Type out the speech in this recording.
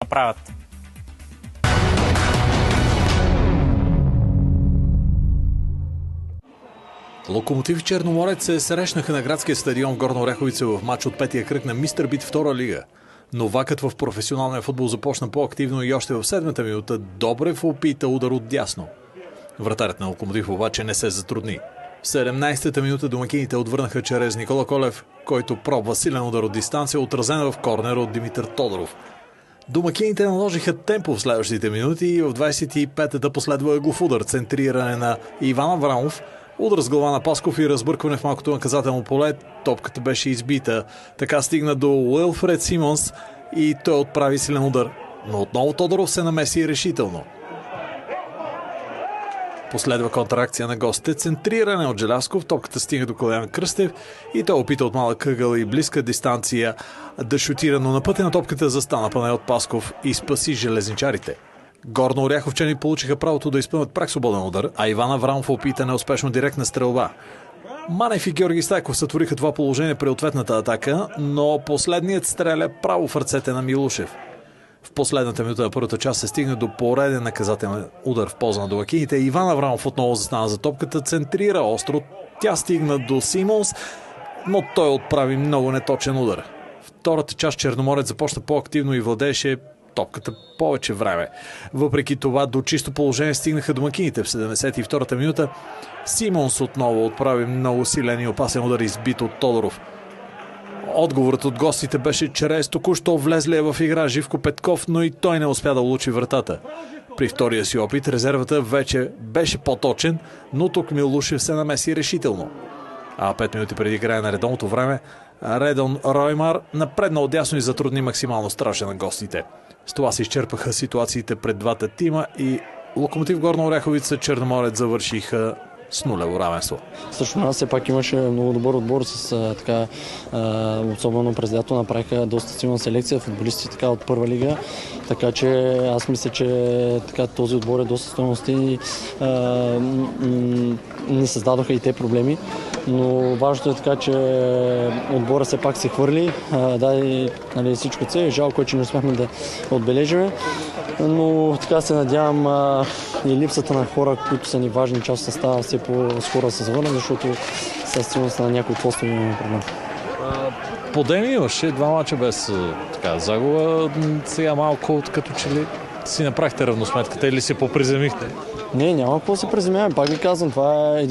направят. Локомотив и Черноморец се срещнаха на градския стадион в Горна Оряховица в матч от петия кръг на Мистер Бит втора лига. Новакът в професионалния футбол започна по-активно и още в 7-та минута Добрев опита удар от дясно. Вратарят на Локомотив обаче не се затрудни. В 17-та минута домакините отвърнаха чрез Никола Колев, който пробва силен удар от дистанция, отразен в корнер от Димитър Тодоров. Домакините наложиха темпо в следващите минути и в 25-та последва ъглов удар, центриране на Иван Аврамов, удар с глава на Пасков и разбъркване в малкото наказателно поле. Топката беше избита. Така стигна до Уилфред Симонс и той отправи силен удар. Но отново Тодоров се намеси решително. Последва контракция на гостите, центриране от Желязков, топката стига до Калян Кръстев и той опита от малък ъгъл и близка дистанция да шутира, но на пътя на топката застана Панайот от Пасков и спаси железничарите. Горно Оряховчани получиха правото да изпълнят прак свободен удар, а Иван Аврамов опита неуспешно директна стрелба. Манев и Георги Стайков сътвориха това положение при ответната атака, но последният стреля право в ръцете на Милушев. В последната минута на първата част се стигна до пореден наказателен удар в полза на домакините. Иван Аврамов отново застана за топката, центрира остро. Тя стигна до Симонс, но той отправи много неточен удар. Втората част Черноморец започна по-активно и владееше топката повече време. Въпреки това до чисто положение стигнаха домакините в 72-та минута. Симонс отново отправи много силен и опасен удар, избит от Тодоров. Отговорът от гостите беше чрез току-що влезлия в игра Живко Петков, но и той не успя да улучи вратата. При втория си опит резервата вече беше по-точен, но тук Милушев се намеси решително. А 5 минути преди края на редовното време Редон Роймар напредна отдясно и затрудни максимално стража на гостите. С това се изчерпаха ситуациите пред двата тима и Локомотив Горна Оряховица Черноморец завършиха с нулево равенство. Също нас все пак имаше много добър отбор с така, особено през лято направиха доста силна селекция футболисти така, от първа лига, така че аз мисля, че така, този отбор е доста стойности и не създадоха и те проблеми, но важното е така, че отбора все пак се хвърли, даде нали, всичко це, жалко е, че не успяхме да отбележим, но така се надявам и липсата на хора, които са ни важни част от състава, все по-скоро се завърнат, защото със сигурност на някои постове имаме проблем. Подеми имаше два мача без така, загуба. Сега малко като че ли си направихте равносметката или се поприземихте? Не, няма какво се приземяваме. Пак ви казвам, това е един